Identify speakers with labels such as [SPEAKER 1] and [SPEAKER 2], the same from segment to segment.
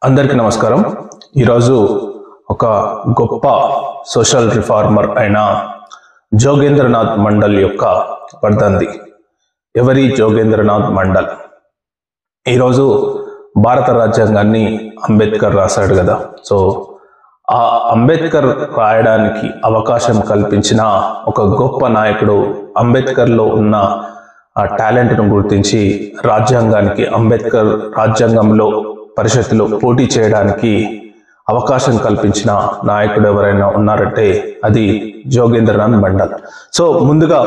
[SPEAKER 1] అందరికీ నమస్కారం. ఈరోజు ఒక గొప్ప సోషల్ రిఫార్మర్ అయిన జోగేంద్రనాథ్ మండల్ యొక్క వర్ధంతి. ఎవరి జోగేంద్రనాథ్ మండల్? ఈరోజు భారత రాజ్యాంగాన్ని అంబేద్కర్ రాశాడు కదా. సో ఆ అంబేద్కర్ రాయడానికి అవకాశం కల్పించిన ఒక గొప్ప నాయకుడు. అంబేద్కర్లో ఉన్న ఆ టాలెంట్ను గుర్తించి రాజ్యాంగానికి, అంబేద్కర్ రాజ్యాంగంలో పరిషత్తులో పోటీ చేయడానికి అవకాశం కల్పించిన నాయకుడు ఎవరైనా ఉన్నారంటే అది జోగేంద్రనాథ్ మండల్. సో ముందుగా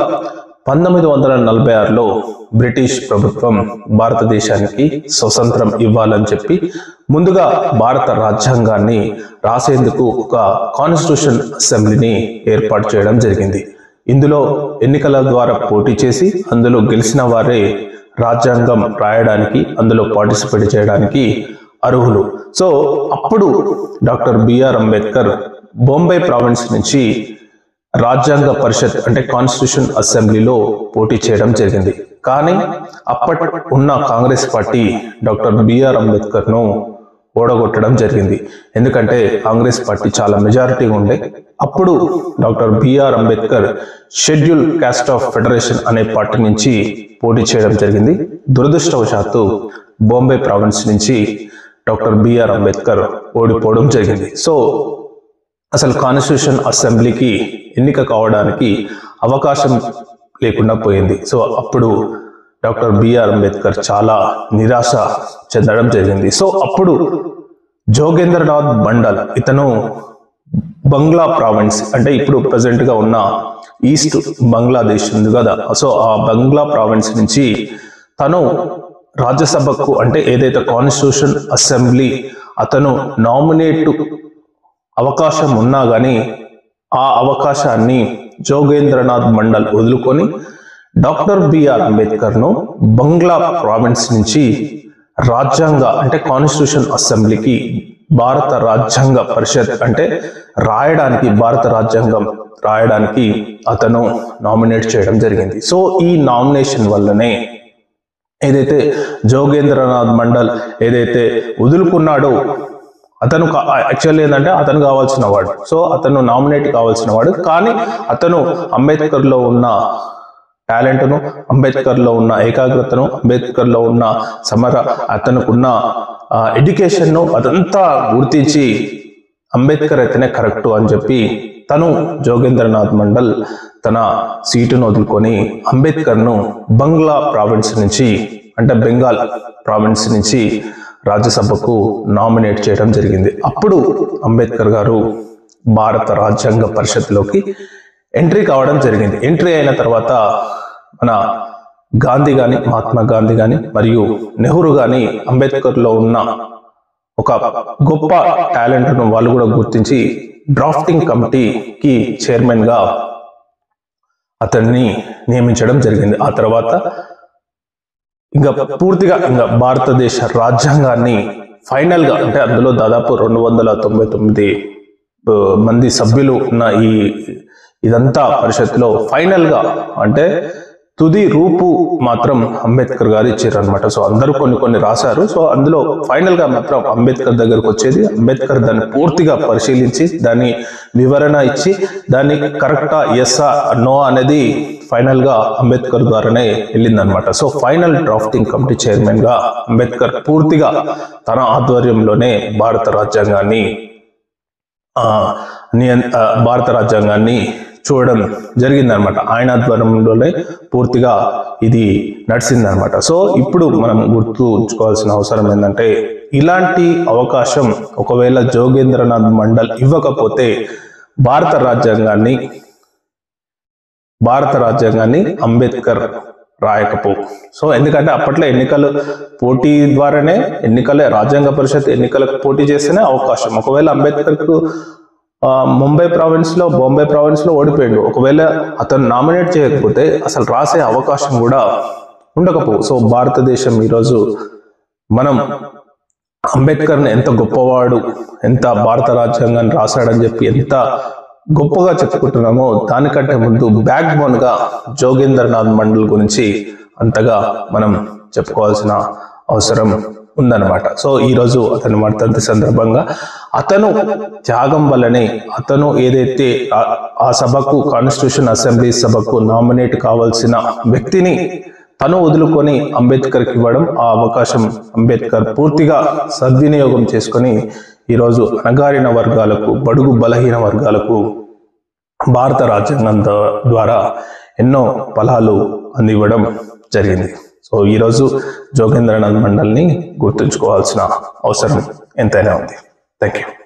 [SPEAKER 1] 1946లో బ్రిటిష్ ప్రభుత్వం భారతదేశానికి స్వతంత్రం ఇవ్వాలని చెప్పి ముందుగా భారత రాజ్యాంగాన్ని రాసేందుకు ఒక కాన్స్టిట్యూషన్ అసెంబ్లీని ఏర్పాటు చేయడం జరిగింది. ఇందులో ఎన్నికల ద్వారా పోటీ చేసి అందులో గెలిచిన వారే రాజ్యాంగం రాయడానికి, అందులో పార్టిసిపేట్ చేయడానికి అర్హులు. సో అప్పుడు doctor BR Ambedkar Bombay province నుంచి రాజ్యాంగ పరిషత్ అంటే కాన్స్టిట్యూషన్ అసెంబ్లీలో పోటీ చేయడం జరిగింది. కానీ అప్పటి ఉన్న కాంగ్రెస్ పార్టీ డాక్టర్ బిఆర్ అంబేద్కర్ను ఓడగొట్టడం జరిగింది. ఎందుకంటే కాంగ్రెస్ పార్టీ చాలా మెజారిటీగా ఉండే. అప్పుడు doctor BR Ambedkar schedule caste of federation అనే పార్టీ నుంచి పోటీ చేయడం జరిగింది. దురదృష్టవశాత్తు బొంబాయి ప్రావిన్స్ నుంచి డాక్టర్ బిఆర్ అంబేద్కర్ ఓడిపోవడం జరిగింది. సో అసలు కాన్స్టిట్యూషన్ అసెంబ్లీకి ఎన్నిక కావడానికి అవకాశం లేకుండా పోయింది. సో అప్పుడు డాక్టర్ బిఆర్ అంబేద్కర్ చాలా నిరాశ చెందడం జరిగింది. సో అప్పుడు జోగేంద్రనాథ్ మండల్ ఇతను బంగ్లా ప్రావిన్స్ అంటే ఇప్పుడు ప్రజెంట్ గా ఉన్న ఈస్ట్ బంగ్లాదేశ్ ఉంది కదా. సో ఆ బంగ్లా ప్రావిన్స్ నుంచి తను రాజ్యసభకు అంటే ఏదైతే కాన్స్టిట్యూషన్ అసెంబ్లీ అతను నామినేట్ అవకాశం ఉన్నా కానీ ఆ అవకాశాన్ని జోగేంద్రనాథ్ మండల్ వదులుకొని డాక్టర్ బిఆర్ అంబేద్కర్ ను బంగ్లా ప్రావిన్స్ నుంచి రాజ్యాంగ అంటే కాన్స్టిట్యూషన్ అసెంబ్లీకి భారత రాజ్యాంగ పరిషత్ అంటే రాయడానికి, భారత రాజ్యాంగం రాయడానికి అతను నామినేట్ చేయడం జరిగింది. సో ఈ నామినేషన్ వల్లనే ఏదైతే జోగేంద్రనాథ్ మండల్ ఏదైతే వదులుకున్నాడో అతను యాక్చువల్లీ ఏంటంటే అతను కావాల్సిన వాడు. సో అతను నామినేట్ కావాల్సిన వాడు. కానీ అతను అంబేద్కర్లో ఉన్న టాలెంట్ను, అంబేద్కర్లో ఉన్న ఏకాగ్రతను, అంబేద్కర్లో ఉన్న అతనుకున్న ఎడ్యుకేషన్ను అదంతా గుర్తించి అంబేద్కర్ అయితేనే కరెక్ట్ అని చెప్పి తను జోగేంద్రనాథ్ మండల్ తన సీటును వదులుకొని అంబేద్కర్ను బంగ్లా ప్రావిన్స్ నుంచి అంటే బెంగాల్ ప్రావిన్స్ నుంచి రాజ్యసభకు నామినేట్ చేయడం జరిగింది. అప్పుడు అంబేద్కర్ గారు భారత రాజ్యాంగ పరిషత్లోకి ఎంట్రీ కావడం జరిగింది. ఎంట్రీ అయిన తర్వాత మన గాంధీ గాని, మహాత్మా గాంధీ గాని మరియు నెహ్రూ గాని అంబేద్కర్లో ఉన్న ఒక గొప్ప టాలెంట్ను వాళ్ళు కూడా గుర్తించి డ్రాఫ్టింగ్ కమిటీకి చైర్మన్ గా అతన్ని నియమించడం జరిగింది. ఆ తర్వాత ఇంకా పూర్తిగా భారతదేశ రాజ్యాంగాన్ని ఫైనల్ గా అంటే అందులో దాదాపు 299 మంది సభ్యులు ఉన్న ఇదంతా పరిషత్లో ఫైనల్ గా అంటే తుది రూపు మాత్రం అంబేద్కర్ గారు ఇచ్చారు అనమాట. సో అందరూ కొన్ని రాశారు. సో అందులో ఫైనల్ గా మాత్రం అంబేద్కర్ దగ్గరకు వచ్చేది. అంబేద్కర్ దాన్ని పూర్తిగా పరిశీలించి దాన్ని వివరణ ఇచ్చి దాన్ని కరెక్టా ఎస్ఆ నో అనేది ఫైనల్ గా అంబేద్కర్ ద్వారానే వెళ్ళిందనమాట. So final drafting committee chairman గా అంబేద్కర్ పూర్తిగా తన ఆధ్వర్యంలోనే భారత రాజ్యాంగాన్ని చూడడం జరిగిందనమాట. ఆయన ఆధ్వర్యంలోనే పూర్తిగా ఇది నడిచిందనమాట. సో ఇప్పుడు మనం గుర్తుంచుకోవాల్సిన అవసరం ఏంటంటే ఇలాంటి అవకాశం ఒకవేళ జోగేంద్రనాథ్ మండల్ ఇవ్వకపోతే భారత రాజ్యాంగాన్ని అంబేద్కర్ రాయకపో. సో ఎందుకంటే అప్పట్లో ఎన్నికలు పోటీ ద్వారానే రాజ్యాంగ పరిషత్ ఎన్నికలకు పోటీ చేస్తేనే అవకాశం. ఒకవేళ అంబేద్కర్కు బొంబాయి ప్రావిన్స్ లో ఓడిపోయాడు. ఒకవేళ అతను నామినేట్ చేయకపోతే అసలు రాసే అవకాశం కూడా ఉండకపో. సో భారతదేశం ఈరోజు మనం అంబేద్కర్ని ఎంత గొప్పవాడు, ఎంత భారత రాజ్యాంగాన్ని రాశాడని చెప్పి ఎంత గొప్పగా చెప్పుకుంటున్నామో దానికంటే ముందు బ్యాక్ బోన్ గా జోగేంద్రనాథ్ మండల్ గురించి అంతగా మనం చెప్పుకోవాల్సిన అవసరం ఉందన్నమాట. సో ఈ రోజు అతని వర్ధంతి సందర్భంగా అతను త్యాగం వల్లనే అతను ఏదైతే ఆ సభకు కాన్స్టిట్యూషన్ అసెంబ్లీ సభకు నామినేట్ కావాల్సిన వ్యక్తిని తను వదులుకొని అంబేద్కర్కి ఇవ్వడం, ఆ అవకాశం అంబేద్కర్ పూర్తిగా సద్వినియోగం చేసుకొని ఈరోజు అణగారిన వర్గాలకు, బడుగు బలహీన వర్గాలకు భారత రాజ్యాంగం ద్వారా ఎన్నో ఫలాలు అందివ్వడం జరిగింది. సో ఈరోజు జోగేంద్రనాథ్ మండల్ని గుర్తుంచుకోవాల్సిన అవసరం ఎంతైనా ఉంది. Thank you.